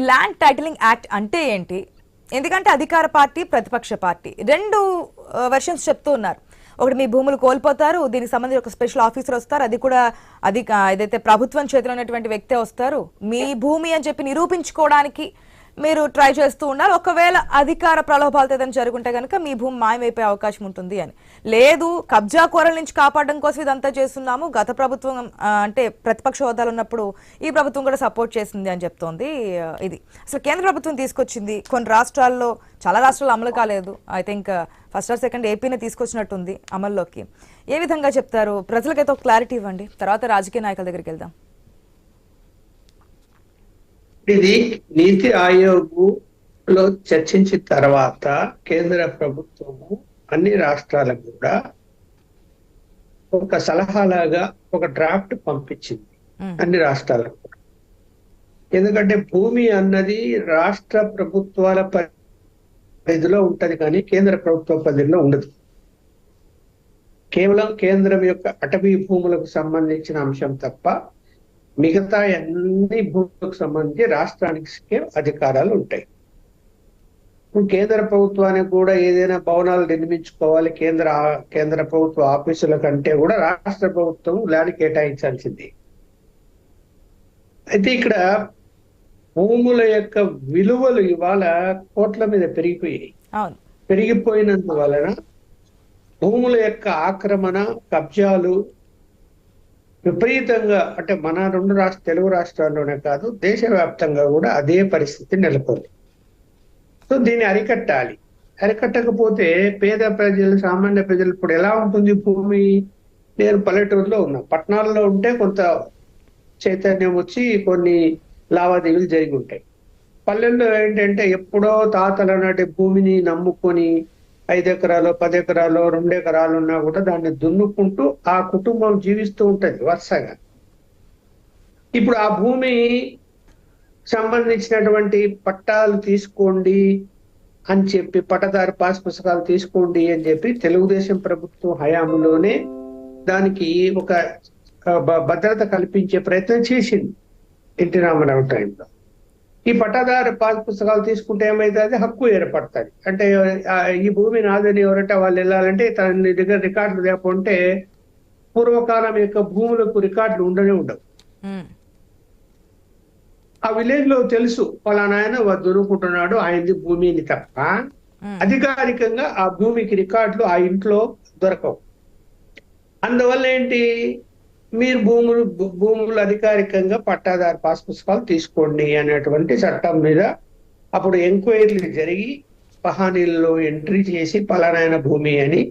Land titling act అంటే ఏంటి? ఎందుకంటే అధికార పార్టీ ప్రతిపక్ష పార్టీ రెండు వెర్షన్స్ చెప్తూ ఉన్నారు. ఒకటి మీ భూములు కోల్పోతారు, దీనికి సంబంధించి ఒక స్పెషల్ ఆఫీసర్ వస్తారు, అది కూడా ఏదైతే ప్రభుత్వం చేతిలో ఉన్నటువంటి వ్యక్తే వస్తారు, మీ భూమి అని చెప్పి నిరూపించుకోవడానికి మీరు ట్రై చేస్తూ ఉన్నారు. ఒకవేళ అధికార ప్రలోభాలతో ఏదైనా జరుగుంటే కనుక మీ భూమి మాయమైపోయే అవకాశం ఉంటుంది అని. లేదు, కబ్జా కోరల నుంచి కాపాడడం కోసం ఇదంతా చేస్తున్నాము, గత ప్రభుత్వం అంటే ప్రతిపక్ష హోదాలు ఉన్నప్పుడు ఈ ప్రభుత్వం కూడా సపోర్ట్ చేసింది అని చెప్తోంది. ఇది అసలు కేంద్ర ప్రభుత్వం తీసుకొచ్చింది, కొన్ని రాష్ట్రాల్లో, చాలా రాష్ట్రాలు అమలు కాలేదు. I think first or second ఏపీనే తీసుకొచ్చినట్టుంది అమల్లోకి. ఏ విధంగా చెప్తారు? ప్రజలకైతే ఒక క్లారిటీ ఇవ్వండి, తర్వాత రాజకీయ నాయకుల దగ్గరికి వెళ్దాం. ఇది నీతి ఆయోగ్ లో చర్చించిన తర్వాత కేంద్ర ప్రభుత్వము అన్ని రాష్ట్రాలకు కూడా ఒక సలహాలాగా ఒక డ్రాఫ్ట్ పంపించింది అన్ని రాష్ట్రాలకు. ఎందుకంటే భూమి అన్నది రాష్ట్ర ప్రభుత్వాల పరిధిలో ఉంటది, కానీ కేంద్ర ప్రభుత్వ పరిధిలో ఉండదు. కేవలం కేంద్రం యొక్క అటవీ భూములకు సంబంధించిన అంశం తప్ప మిగతా అన్ని భూములకు సంబంధించి రాష్ట్రానికి అధికారాలు ఉంటాయి. కేంద్ర ప్రభుత్వానికి కూడా ఏదైనా భవనాలు నిర్మించుకోవాలి, కేంద్ర ప్రభుత్వ ఆఫీసుల కంటే కూడా రాష్ట్ర ప్రభుత్వం ల్యాండ్ కేటాయించాల్సింది. అయితే ఇక్కడ భూముల యొక్క విలువలు ఇవాళ కోట్ల మీద పెరిగిపోయాయి. పెరిగిపోయినందువలన భూముల యొక్క ఆక్రమణ, కబ్జాలు విపరీతంగా, అంటే మన తెలుగు రాష్ట్రాల్లోనే కాదు దేశవ్యాప్తంగా కూడా అదే పరిస్థితి నెలకొంది. సో దీన్ని అరికట్టాలి. అరికట్టకపోతే పేద ప్రజలు, సామాన్య ప్రజలు ఇప్పుడు ఎలా ఉంటుంది భూమి? నేను పల్లెటూరులో ఉన్నా, పట్టణాల్లో ఉంటే కొంత చైతన్యం వచ్చి కొన్ని లావాదేవీలు జరిగి ఉంటాయి. పల్లెల్లో ఏంటంటే ఎప్పుడో తాతల నాటి భూమిని నమ్ముకొని 5 ఎకరాలు 10 ఎకరాలు 2 ఎకరాలు ఉన్నా కూడా దాన్ని దున్నుకుంటూ ఆ కుటుంబం జీవిస్తూ ఉంటది వరుసగా. ఇప్పుడు ఆ భూమి సంబంధించినటువంటి పట్టాలు తీసుకోండి అని చెప్పి, పట్టదారు పాస్ పుస్తకాలు తీసుకోండి అని చెప్పి తెలుగుదేశం ప్రభుత్వం హయాంలోనే దానికి ఒక భద్రత కల్పించే ప్రయత్నం చేసింది ఎన్టీ రామారావు టైంలో. ఈ పట్టాదారు పాస్ పుస్తకాలు తీసుకుంటే ఏమైతుంది? హక్కు ఏర్పడుతుంది. అంటే ఈ భూమి నాదని ఎవరంటే వాళ్ళు వెళ్ళాలంటే తన దగ్గర రికార్డులు లేకుంటే పూర్వకాలం యొక్క భూములకు రికార్డులు ఉండవు. ఆ విలేజ్ లో తెలుసు పలానా ఆయన దున్నుకుంటున్నాడు, ఆయనది భూమిని తప్ప అధికారికంగా ఆ భూమికి రికార్డులు ఆ ఇంట్లో దొరకవు. అందువల్ల ఏంటి, మీరు భూములు అధికారికంగా పట్టాదారు పాస్ పుస్తకాలు తీసుకోండి అనేటువంటి చట్టం మీద అప్పుడు ఎంక్వైరీలు జరిగి పహానీల్లో ఎంట్రీ చేసి పలానాయన భూమి అని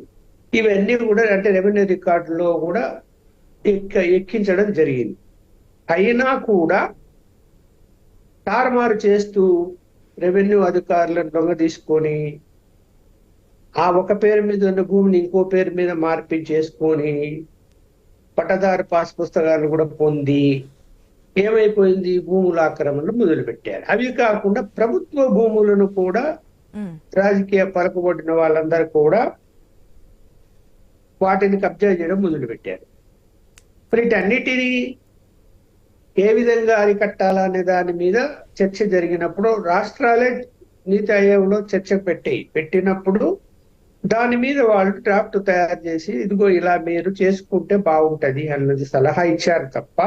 ఇవన్నీ కూడా అంటే రెవెన్యూ రికార్డులో కూడా ఎక్కించడం జరిగింది. అయినా కూడా తారుమారు చేస్తూ రెవెన్యూ అధికారులను దొంగ తీసుకొని ఆ ఒక పేరు మీద ఉన్న భూమిని ఇంకో పేరు మీద మార్పించేసుకొని పట్టదారు పాస్ పుస్తకాలను కూడా పొంది ఏమైపోయింది, భూముల ఆక్రమణలు మొదలు పెట్టారు. అవి కాకుండా ప్రభుత్వ భూములను కూడా రాజకీయ పలుకుబడిన వాళ్ళందరూ కూడా వాటిని కబ్జా చేయడం మొదలు పెట్టారు. వీటన్నిటినీ ఏ విధంగా అరికట్టాలనే దాని మీద చర్చ జరిగినప్పుడు రాష్ట్రాలే నీతి ఆయోగ్లో చర్చ పెట్టినప్పుడు దాని మీద వాళ్ళు డ్రాఫ్ట్ తయారు చేసి ఇదిగో ఇలా మీరు చేసుకుంటే బాగుంటది అన్నది సలహా ఇచ్చారు తప్ప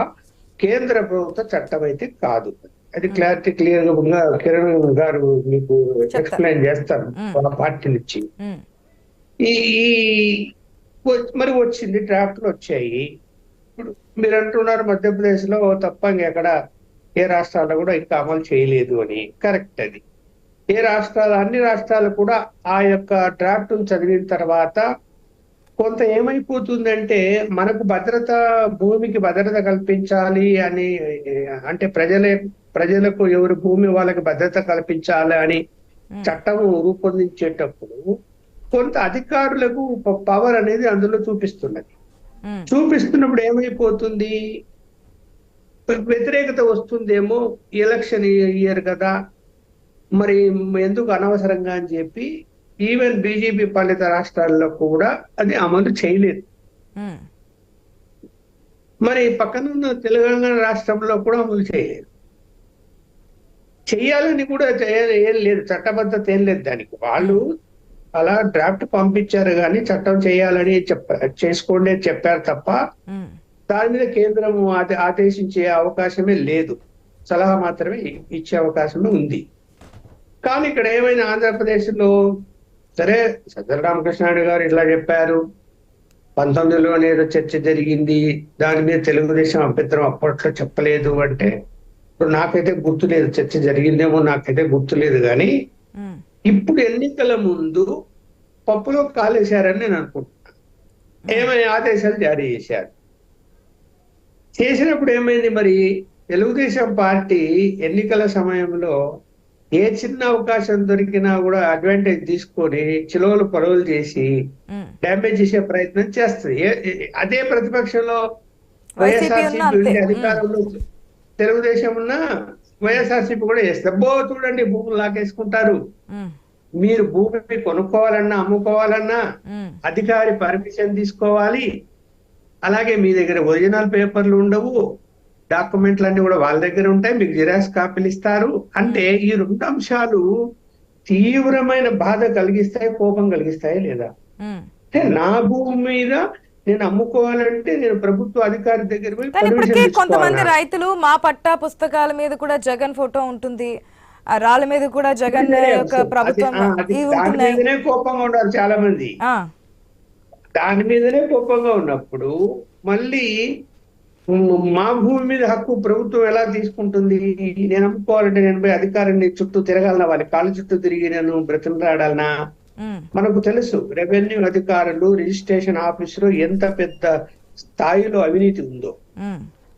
కేంద్ర ప్రభుత్వ చట్టం అయితే కాదు. అది క్లియర్ గా కిరణ్ గారు మీకు ఎక్స్ప్లెయిన్ చేస్తారు ఆ పార్టీ నుంచి. ఈ మరి వచ్చింది, డ్రాఫ్ట్లు వచ్చాయి. ఇప్పుడు మీరు అంటున్నారు మధ్యప్రదేశ్ లో తప్ప ఇంకెక్కడ ఏ రాష్ట్రాల్లో కూడా ఇంకా అమలు చేయలేదు అని. కరెక్ట్. అది అన్ని రాష్ట్రాలు కూడా ఆ యొక్క డ్రాఫ్ట్ చదివిన తర్వాత కొంత ఏమైపోతుందంటే మనకు భూమికి భద్రత కల్పించాలి అని, అంటే ప్రజలకు ఎవరి భూమి వాళ్ళకి భద్రత కల్పించాలి అని చట్టం రూపొందించేటప్పుడు కొంత అధికారులకు పవర్ అనేది అందులో చూపిస్తున్నప్పుడు ఏమైపోతుంది, వ్యతిరేకత వస్తుందేమో, ఎలక్షన్ ఇయర్ కదా మరి ఎందుకు అనవసరంగా అని చెప్పి ఈవెన్ బీజేపీ పాలిత రాష్ట్రాల్లో కూడా అది అమలు చేయలేదు. మరి పక్కనున్న తెలంగాణ రాష్ట్రంలో కూడా అమలు చేయలేదు. చెయ్యాలని కూడా ఏం లేదు, చట్టబద్ధత ఏం లేదు దానికి. వాళ్ళు అలా డ్రాఫ్ట్ పంపించారు కానీ చట్టం చేయాలని చేసుకోండి అని చెప్పారు తప్ప దాని మీద కేంద్రం ఆదేశించే అవకాశమే లేదు. సలహా మాత్రమే ఇచ్చే అవకాశమే ఉంది. కానీ ఇక్కడ ఏమైనా ఆంధ్రప్రదేశ్ లో సరే సజ్జల రామకృష్ణారెడ్డి గారు ఇట్లా చెప్పారు, 19లో ఏదో చర్చ జరిగింది, దాని మీద తెలుగుదేశం అభ్యంతరం అప్పట్లో చెప్పలేదు అంటే, ఇప్పుడు నాకైతే గుర్తులేదు, చర్చ జరిగిందేమో నాకైతే గుర్తులేదు. కానీ ఇప్పుడు ఎన్నికల ముందు పప్పులో కాలేశారని నేను అనుకుంటున్నాను. ఏమైనా ఆదేశాలు జారీ చేసినప్పుడు ఏమైంది మరి, తెలుగుదేశం పార్టీ ఎన్నికల సమయంలో ఏ చిన్న అవకాశం దొరికినా కూడా అడ్వాంటేజ్ తీసుకొని చిలువలు పొడవులు చేసి డ్యామేజ్ చేసే ప్రయత్నం చేస్తుంది. అదే ప్రతిపక్షంలో వైఎస్ఆర్సీపీ అధికారంలో తెలుగుదేశం ఉన్న వైఎస్ఆర్సీపీ కూడా చేస్తారు. చూడండి భూములు లాగేసుకుంటారు. మీరు భూమి కొనుక్కోవాలన్నా అమ్ముకోవాలన్నా అధికారి పర్మిషన్ తీసుకోవాలి. అలాగే మీ దగ్గర ఒరిజినల్ పేపర్లు ఉండవు, డాక్యుమెంట్లు అన్ని కూడా వాళ్ళ దగ్గర ఉంటాయి, మీకు జిరాక్స్ కాపీలు ఇస్తారు. అంటే ఈ రెండు అంశాలు తీవ్రమైన బాధ కలిగిస్తాయి, కోపం కలిగిస్తాయి లేదా? అంటే నా భూమి మీద నేను అమ్ముకోవాలంటే నేను ప్రభుత్వ అధికారి దగ్గర పోయి ఇప్పటికే కొంతమంది రైతులు మా పట్టా పుస్తకాల మీద కూడా జగన్ ఫోటో ఉంటుంది, ఆ రాళ్ళ మీద కూడా జగన్ యొక్క ప్రభుత్వం దాని మీదనే కోపంగా ఉన్నారు చాలా మంది. దాని మీదనే కోపంగా ఉన్నప్పుడు మళ్ళీ మా భూమి మీద హక్కు ప్రభుత్వం ఎలా తీసుకుంటుంది? నేను అమ్ముకోవాలంటే నేను పోయి అధికారిని చుట్టూ తిరగాలన్నా, వాళ్ళ కాళ్ళ చుట్టూ తిరిగి నేను బ్రతిమలాడాలన్నా? మనకు తెలుసు రెవెన్యూ అధికారులు రిజిస్ట్రేషన్ ఆఫీసులో ఎంత పెద్ద స్థాయిలో అవినీతి ఉందో.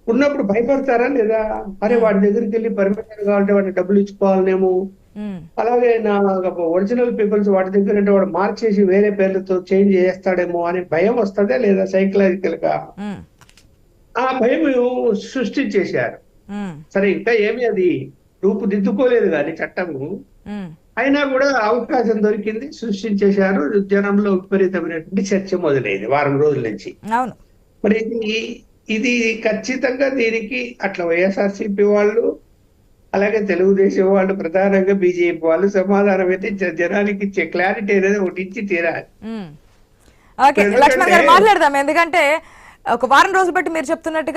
ఉన్నప్పుడు భయపడతారా లేదా? అరే వాడి దగ్గరికి వెళ్ళి పర్మిషన్ కావాలంటే వాడిని డబ్బులు ఇచ్చుకోవాలనేమో, అలాగే నా ఒరిజినల్ పీపుల్స్ వాడి దగ్గర అంటే వాడు మార్చేసి వేరే పేర్లతో చేంజ్ చేస్తాడేమో అనే భయం వస్తుందా లేదా? సైకలాజికల్ గా ఆ భయం సృష్టించేశారు. సరే ఇంకా ఏమి అది రూపుదిద్దుకోలేదు కానీ చట్టము, అయినా కూడా అవకాశం దొరికింది, సృష్టించేశారు. జనంలో విపరీతమైనటువంటి చర్చ మొదలైంది వారం రోజుల నుంచి. మరి ఇది ఖచ్చితంగా దీనికి అట్లా వైఎస్ఆర్సీపీ వాళ్ళు అలాగే తెలుగుదేశం వాళ్ళు ప్రధానంగా బీజేపీ వాళ్ళు సమాధానం అయితే జనానికి ఇచ్చే క్లారిటీ అనేది ఒకటి ఇచ్చి తీరాలి. మాట్లాడదాం, ఎందుకంటే ఒక వారం రోజులు బట్టి మీరు చెప్తున్నట్టుగా